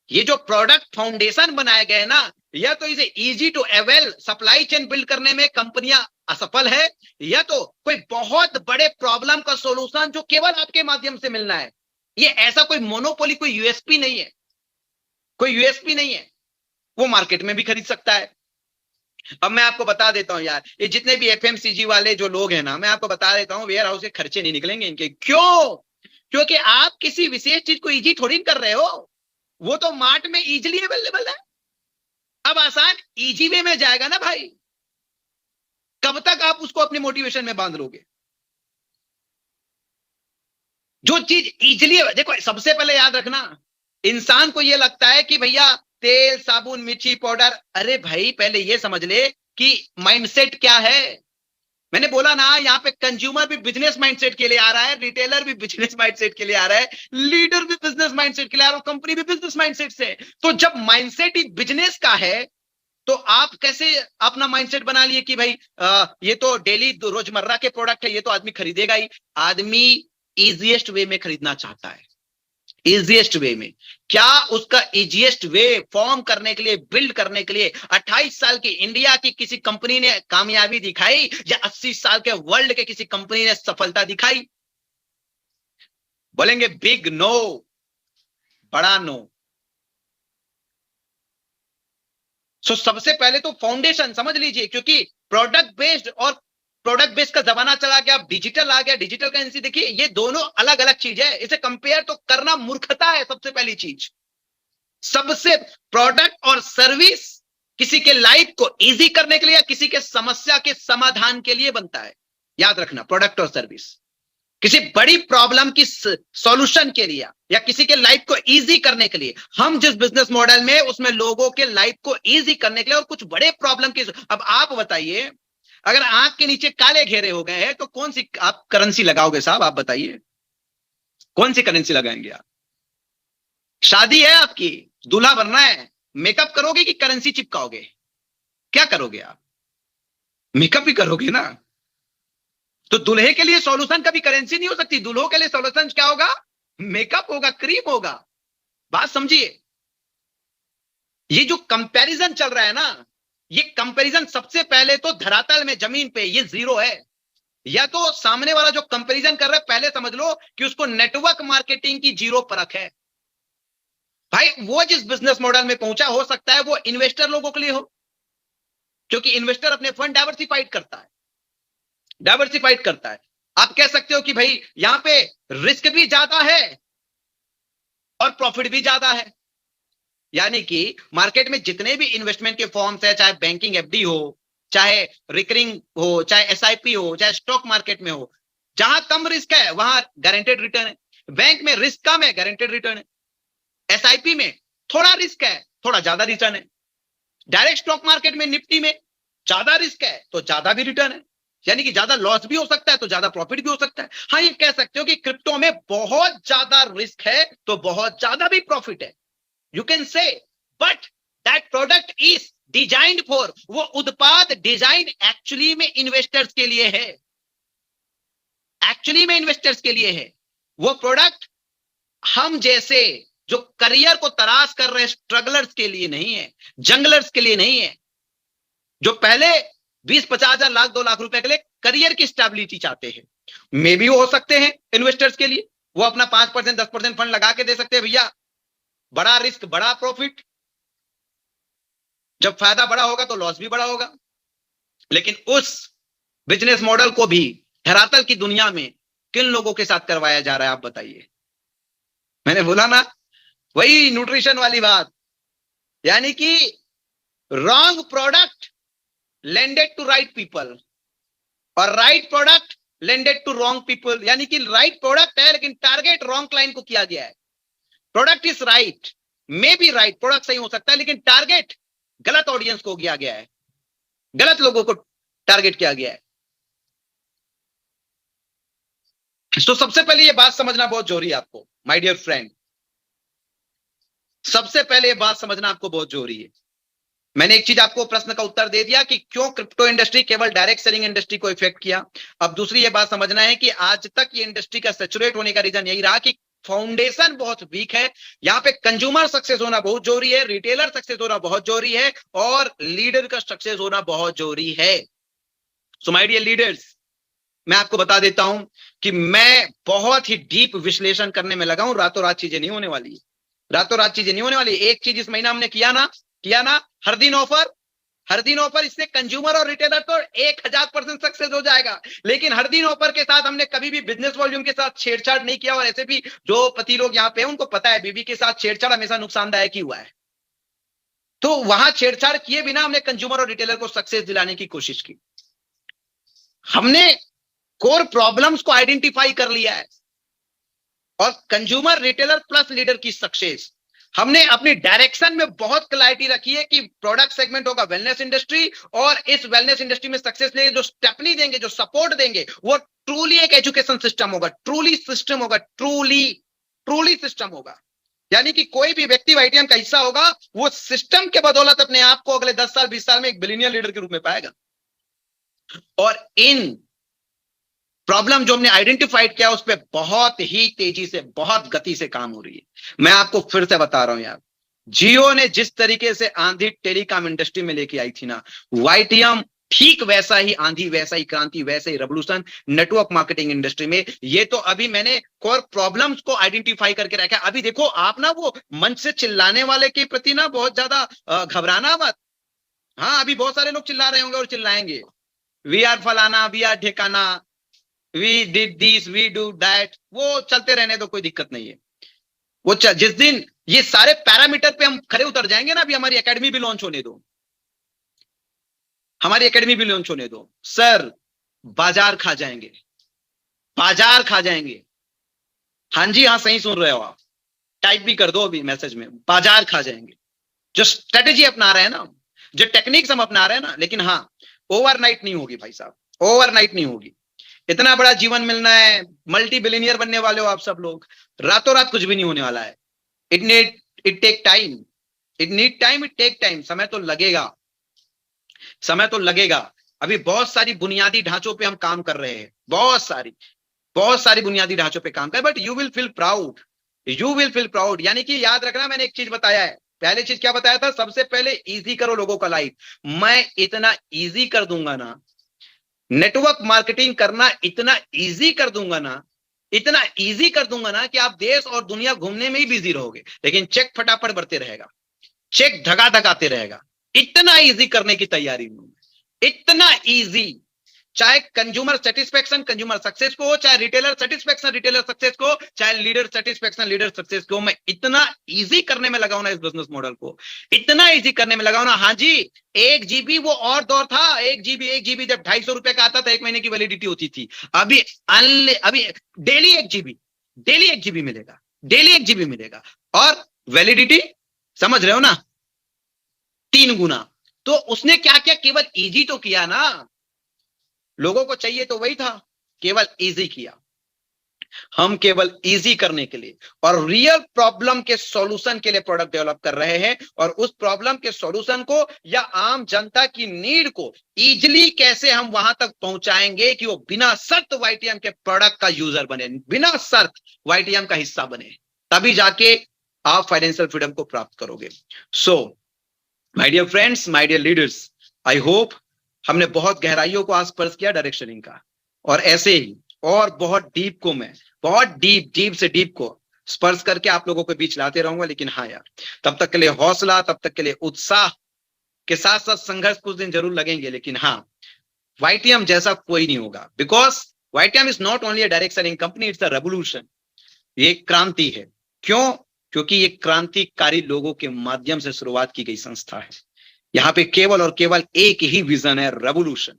ये जो प्रोडक्ट फाउंडेशन बनाए गए ना, या तो इसे easy to avail supply chain build करने में कंपनियां असफल है, या तो कोई बहुत बड़े प्रॉब्लम का सॉल्यूशन जो केवल आपके माध्यम से मिलना है। ये ऐसा कोई मोनोपोली, कोई यूएसपी नहीं है, कोई यूएसपी नहीं है, वो मार्केट में भी खरीद सकता है। अब मैं आपको बता देता हूं यार, ये जितने भी एफएमसीजी वाले जो लोग हैं ना, मैं आपको बता देता हूं, वेयर हाउस के खर्चे नहीं निकलेंगे इनके। क्यों? क्योंकि आप किसी विशेष चीज को इजी थोड़ी कर रहे हो, वो तो मार्ट में इजीली अवेलेबल है। अब आसान इजी वे में जाएगा ना भाई, कब तक आप उसको अपने मोटिवेशन में बांध लोगे? जो चीज इजीली, देखो सबसे पहले याद रखना, इंसान को यह लगता है कि भैया तेल, साबुन, मिर्ची पाउडर, अरे भाई पहले यह समझ ले कि माइंडसेट क्या है। मैंने बोला ना, यहाँ पे कंज्यूमर भी बिजनेस माइंडसेट के लिए आ रहा है, रिटेलर भी बिजनेस माइंडसेट के लिए आ रहा है, लीडर भी बिजनेस माइंडसेट के लिए आ रहा है, कंपनी भी बिजनेस माइंडसेट से। तो जब माइंडसेट ही बिजनेस का है, तो आप कैसे अपना माइंडसेट बना लिए कि भाई ये तो डेली रोजमर्रा के प्रोडक्ट है, ये तो आदमी खरीदेगा ही। आदमी इजीएस्ट वे में खरीदना चाहता है, इजीएस्ट वे में। क्या उसका इजीएस्ट वे फॉर्म करने के लिए, बिल्ड करने के लिए 28 साल की इंडिया की किसी कंपनी ने कामयाबी दिखाई, या 80 साल के वर्ल्ड के किसी कंपनी ने सफलता दिखाई? बोलेंगे बिग नो, बड़ा नो। सो सबसे पहले तो फाउंडेशन समझ लीजिए, क्योंकि प्रोडक्ट बेस्ड और प्रोडक्ट बेस्ड का जमाना चला गया, डिजिटल आ गया, डिजिटल करेंसी। देखिए ये दोनों अलग अलग चीज है, इसे कंपेयर तो करना मूर्खता है। सबसे पहली चीज, सबसे प्रोडक्ट और सर्विस किसी के लाइफ को इजी करने के लिए या किसी के समस्या के समाधान के लिए बनता है। याद रखना, प्रोडक्ट और सर्विस किसी बड़ी प्रॉब्लम की सॉल्यूशन के लिए या किसी के लाइफ को इजी करने के लिए। हम जिस बिजनेस मॉडल में, उसमें लोगों के लाइफ को इजी करने के लिए और कुछ बड़े प्रॉब्लम की। अब आप बताइए, अगर आंख के नीचे काले घेरे हो गए हैं तो कौन सी आप करेंसी लगाओगे साहब? आप बताइए, कौन सी करेंसी लगाएंगे आप? शादी है आपकी, दूल्हा बनना है, मेकअप करोगे कि करेंसी चिपकाओगे? क्या करोगे आप? मेकअप ही करोगे ना। तो दूल्हे के लिए सॉल्यूशन कभी करेंसी नहीं हो सकती, दूल्हों के लिए सॉल्यूशन क्या होगा? मेकअप होगा, क्रीम होगा। बात समझिए, ये जो कंपैरिजन चल रहा है ना, ये कंपैरिजन सबसे पहले तो धरातल में, जमीन पे ये जीरो है। या तो सामने वाला जो कंपैरिजन कर रहा है पहले समझ लो कि उसको नेटवर्क मार्केटिंग की जीरो परख है। भाई वो जिस बिजनेस मॉडल में पहुंचा, हो सकता है वो इन्वेस्टर लोगों के लिए हो, क्योंकि इन्वेस्टर अपने फंड डाइवर्सिफाइड करता है, डाइवर्सिफाइड करता है। आप कह सकते हो कि भाई यहां पे रिस्क भी ज्यादा है और प्रॉफिट भी ज्यादा है। यानी कि मार्केट में जितने भी इन्वेस्टमेंट के फॉर्म्स है, चाहे बैंकिंग एफडी हो, चाहे रिकरिंग हो, चाहे एसआईपी हो, चाहे स्टॉक मार्केट में हो, जहां कम रिस्क है वहां गारंटेड रिटर्न है। बैंक में रिस्क कम है, गारंटेड रिटर्न है। एसआईपी में थोड़ा रिस्क है, थोड़ा ज्यादा रिटर्न है। डायरेक्ट स्टॉक मार्केट में निफ्टी में ज्यादा रिस्क है तो ज्यादा भी रिटर्न है, यानी कि ज्यादा लॉस भी हो सकता है तो ज्यादा प्रॉफिट भी हो सकता है। हाँ, ये कह सकते हो कि क्रिप्टो में बहुत ज्यादा रिस्क है तो बहुत ज्यादा भी प्रॉफिट है। You can say, but that product is designed for, वो उत्पाद डिजाइन एक्चुअली में इन्वेस्टर्स के लिए है, एक्चुअली में इन्वेस्टर्स के लिए है। वो प्रोडक्ट हम जैसे जो करियर को तलाश कर रहे स्ट्रगलर्स के लिए नहीं है, जंगलर्स के लिए नहीं है, जो पहले 20-50 हजार, लाख 2 लाख रुपए के लिए करियर की स्टेबिलिटी चाहते हैं। मे भी हो सकते हैं इन्वेस्टर्स के लिए, वो अपना 5% 10% फंड लगा के दे सकते हैं, भैया बड़ा रिस्क बड़ा प्रॉफिट, जब फायदा बड़ा होगा तो लॉस भी बड़ा होगा। लेकिन उस बिजनेस मॉडल को भी धरातल की दुनिया में किन लोगों के साथ करवाया जा रहा है, आप बताइए। मैंने बोला ना, वही न्यूट्रिशन वाली बात, यानी कि wrong product landed to right people और right product landed to wrong people. यानी कि राइट प्रोडक्ट है लेकिन टारगेट रॉन्ग क्लाइंट को किया गया है। Product is right, may be right, product सही हो सकता है लेकिन टारगेट गलत ऑडियंस को किया गया है, गलत लोगों को टारगेट किया गया है। तो सबसे पहले ये बात समझना बहुत जरूरी है आपको, माय डियर फ्रेंड। सबसे पहले ये बात समझना आपको बहुत जरूरी है। मैंने एक चीज आपको प्रश्न का उत्तर दे दिया कि क्यों क्रिप्टो इंडस्ट्री केवल डायरेक्ट सेलिंग इंडस्ट्री को इफेक्ट किया। अब दूसरी ये बात समझना है कि आज तक ये इंडस्ट्री का सैचुरेट होने का रीजन यही रहा कि फाउंडेशन बहुत वीक है। यहां पे कंज्यूमर सक्सेस होना बहुत जरूरी है, रिटेलर सक्सेस होना बहुत जरूरी है और लीडर का सक्सेस होना बहुत जरूरी है। सो माय डियर लीडर्स, मैं आपको बता देता हूं कि मैं बहुत ही डीप विश्लेषण करने में लगा हूं। रातों रात चीजें नहीं होने वाली, रातों रात चीजें नहीं होने वाली। एक चीज इस महीना हमने किया ना, हर दिन ऑफर, इससे कंज्यूमर और रिटेलर तो 1000% सक्सेस हो जाएगा। लेकिन हर दिन ऑफर के साथ हमने कभी भी बिजनेस वॉल्यूम के साथ छेड़छाड़ नहीं किया। और ऐसे भी जो पति लोग यहाँ पे हैं उनको पता है बीवी के साथ छेड़छाड़ हमेशा नुकसानदायक ही हुआ है। तो वहां छेड़छाड़ किए बिना हमने कंज्यूमर और रिटेलर को सक्सेस दिलाने की कोशिश की। हमने कोर प्रॉब्लम्स को आइडेंटिफाई कर लिया है और कंज्यूमर, रिटेलर प्लस लीडर की सक्सेस, हमने अपनी डायरेक्शन में बहुत क्लैरिटी रखी है कि प्रोडक्ट सेगमेंट होगा वेलनेस इंडस्ट्री और इस वेलनेस इंडस्ट्री में सक्सेस लेंगे, जो स्टेपनी देंगे, जो सपोर्ट देंगे, वो ट्रूली एक एजुकेशन सिस्टम होगा, ट्रूली सिस्टम होगा, ट्रूली सिस्टम होगा। यानी कि कोई भी व्यक्ति वाईटीएम का हिस्सा होगा, वो सिस्टम के बदौलत अपने आप को अगले 10 साल 20 साल में एक बिलियनियर लीडर के रूप में पाएगा। और इन प्रॉब्लम जो हमने आइडेंटिफाइड किया उस पर बहुत ही तेजी से, बहुत गति से काम हो रही है। मैं आपको फिर से बता रहा हूं यार, जियो ने जिस तरीके से आंधी टेलीकॉम इंडस्ट्री में लेके आई थी ना, वाईटीएम ठीक वैसा ही आंधी, वैसा ही क्रांति, वैसा ही रेवोल्यूशन नेटवर्क मार्केटिंग इंडस्ट्री में। ये तो अभी मैंने कोर प्रॉब्लम्स को आइडेंटिफाई करके रखा। अभी देखो आप ना, वो मंच से चिल्लाने वाले के प्रति ना बहुत ज्यादा घबराना मत। हाँ, अभी बहुत सारे लोग चिल्ला रहे होंगे और चिल्लाएंगे, वी आर फलाना, वी आर ठिकाना, we did this, we do that, वो चलते रहने दो, कोई दिक्कत नहीं है। वो जिस दिन ये सारे पैरामीटर पे हम खरे उतर जाएंगे ना, अभी हमारी एकेडमी भी लॉन्च होने दो, हमारी एकेडमी भी लॉन्च होने दो। सर बाजार खा जाएंगे, बाजार खा जाएंगे। हाँ जी, हाँ सही सुन रहे हो आप, टाइप भी कर दो अभी मैसेज में, बाजार खा जाएंगे। जो स्ट्रेटेजी अपना रहे हैं ना, जो टेक्निक्स हम अपना रहे हैं ना, लेकिन हाँ ओवरनाइट नहीं होगी भाई साहब, ओवरनाइट नहीं होगी। इतना बड़ा जीवन मिलना है, मल्टी बिलियनियर बनने वाले हो आप सब लोग, रातों रात कुछ भी नहीं होने वाला है। It take time, it need time, it take time. समय तो लगेगा, समय तो लगेगा। अभी बहुत सारी बुनियादी ढांचों पे हम काम कर रहे हैं, बहुत सारी बुनियादी ढांचों पे काम कर, but you will feel proud, you will feel proud. यानी कि याद रखना, मैंने एक चीज बताया है, पहले चीज क्या बताया था, सबसे पहले इजी करो लोगों का लाइफ। मैं इतना इजी कर दूंगा ना, नेटवर्क मार्केटिंग करना इतना इजी कर दूंगा ना, इतना इजी कर दूंगा ना कि आप देश और दुनिया घूमने में ही बिजी रहोगे, लेकिन चेक फटाफट बढ़ते रहेगा, चेक धगा धगाते रहेगा। इतना इजी करने की तैयारी में, इतना इजी। चाहे कंज्यूमर सेटिस्फेक्शन कंज्यूमर सक्सेस को हो, चाहे रिटेलर सेटिस्फेक्शन रिटेलर सक्सेस को, चाहे लीडर सेटिस्फेक्शन लीडर सक्सेस को, मैं इतना इजी करने में लगा हूं ना इस बिजनेस मॉडल को, इतना इजी करने में लगा हूं ना। हाँ जी, 1 GB वो और दौर था, 1 GB जब 250 रुपए का आता था, 1 महीने की वैलिडिटी होती थी। अभी अभी डेली 1 GB मिलेगा, डेली 1 GB मिलेगा, और वैलिडिटी समझ रहे हो ना, 3 गुना। तो उसने क्या किया, केवल इजी तो किया ना, लोगों को चाहिए तो वही था, केवल इजी किया। हम केवल इजी करने के लिए और रियल प्रॉब्लम के सॉल्यूशन के लिए प्रोडक्ट डेवलप कर रहे हैं, और उस प्रॉब्लम के सॉल्यूशन को या आम जनता की नीड को इजीली कैसे हम वहां तक पहुंचाएंगे कि वो बिना शर्त वाईटीएम के प्रोडक्ट का यूजर बने, बिना शर्त वाईटीएम का हिस्सा बने, तभी जाके आप फाइनेंशियल फ्रीडम को प्राप्त करोगे। So my dear friends, my dear leaders, I hope हमने बहुत गहराइयों को आज स्पर्श किया डायरेक्शनिंग का, और ऐसे ही और बहुत डीप को मैं बहुत डीप से डीप को स्पर्श करके आप लोगों के बीच लाते रहूंगा। लेकिन हाँ यार, तब तक के लिए हौसला, तब तक के लिए उत्साह के साथ साथ संघर्ष कुछ दिन जरूर लगेंगे, लेकिन हाँ, वाईटीएम जैसा कोई नहीं होगा, because YTM is not only a directioning company, it's a revolution. ये क्रांति है। क्यों? क्योंकि ये क्रांतिकारी लोगों के माध्यम से शुरुआत की गई संस्था है। यहाँ पे केवल और केवल एक ही विजन है, रेवोल्यूशन।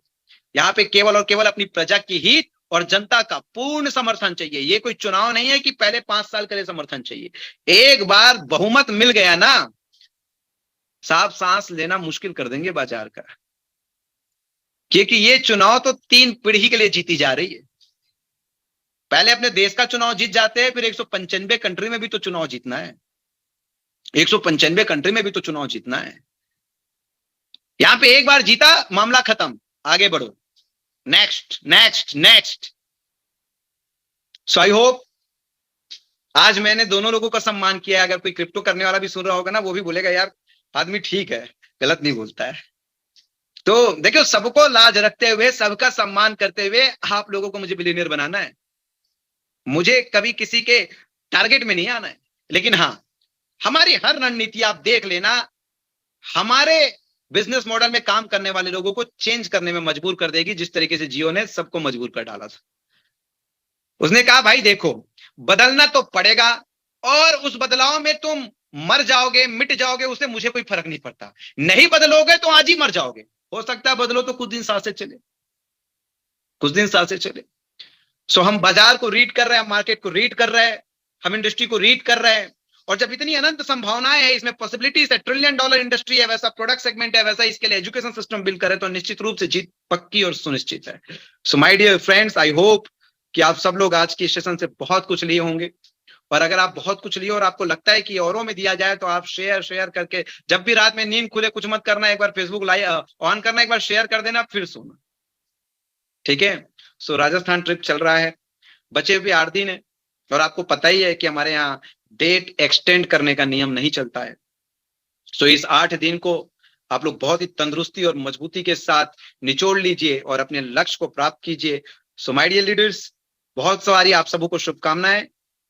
यहाँ पे केवल और केवल अपनी प्रजा की हित और जनता का पूर्ण समर्थन चाहिए। ये कोई चुनाव नहीं है कि पहले 5 साल के लिए समर्थन चाहिए। एक बार बहुमत मिल गया ना, साफ सांस लेना मुश्किल कर देंगे बाजार का, क्योंकि ये चुनाव तो 3 पीढ़ी के लिए जीती जा रही है। पहले अपने देश का चुनाव जीत जाते हैं, फिर 195 कंट्री में भी तो चुनाव जीतना है, 195 कंट्री में भी तो चुनाव जीतना है। यहां पे एक बार जीता, मामला खत्म, आगे बढ़ो, next next next. So I hope आज मैंने दोनों लोगों का सम्मान किया। अगर कोई क्रिप्टो करने वाला भी सुन रहा होगा ना, वो भी बोलेगा यार आदमी ठीक है, गलत नहीं बोलता है। तो देखियो, सबको लाज रखते हुए, सबका सम्मान करते हुए आप लोगों को मुझे बिलियनियर बनाना है। मुझे कभी किसी के टारगेट में नहीं आना है, लेकिन हाँ, हमारी हर रणनीति आप देख लेना, हमारे बिजनेस मॉडल में काम करने वाले लोगों को चेंज करने में मजबूर कर देगी, जिस तरीके से जियो ने सबको मजबूर कर डाला था। उसने कहा भाई देखो, बदलना तो पड़ेगा, और उस बदलाव में तुम मर जाओगे, मिट जाओगे, उससे मुझे कोई फर्क नहीं पड़ता। नहीं बदलोगे तो आज ही मर जाओगे। हो सकता है बदलो तो कुछ दिन सांसें चले, कुछ दिन सांसें चले। सो हम बाजार को रीड कर रहे हैं, मार्केट को रीड कर रहे हैं, हम इंडस्ट्री को रीड कर रहे हैं, और जब इतनी अनंत संभावनाएं है, इसमें पॉसिबिलिटीज है, $1 ट्रिलियन इंडस्ट्री है, वैसा प्रोडक्ट सेगमेंट है, वैसा इसके लिए एजुकेशन सिस्टम बिल्ड करे, तो निश्चित रूप से जीत पक्की और सुनिश्चित है। So my dear friends, I hope कि आप सब लोग आज की सेशन से बहुत कुछ लिए होंगे, और अगर आप बहुत कुछ लिए और आपको लगता है कि औरों में दिया जाए, तो आप शेयर करके, जब भी रात में नींद खुले कुछ मत करना, एक बार फेसबुक लाइव ऑन करना, एक बार शेयर कर देना, फिर सोना, ठीक है। सो राजस्थान ट्रिप चल रहा है, बचे हुए 8 दिन है, और आपको पता ही है कि हमारे यहाँ डेट एक्सटेंड करने का नियम नहीं चलता है। सो इस 8 दिन को आप लोग बहुत ही तंदुरुस्ती और मजबूती के साथ निचोड़ लीजिए और अपने लक्ष्य को प्राप्त कीजिए। सो माय डियर लीडर्स, बहुत सारी आप सबों को शुभकामनाएं,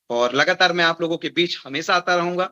और लगातार मैं आप लोगों के बीच हमेशा आता रहूंगा।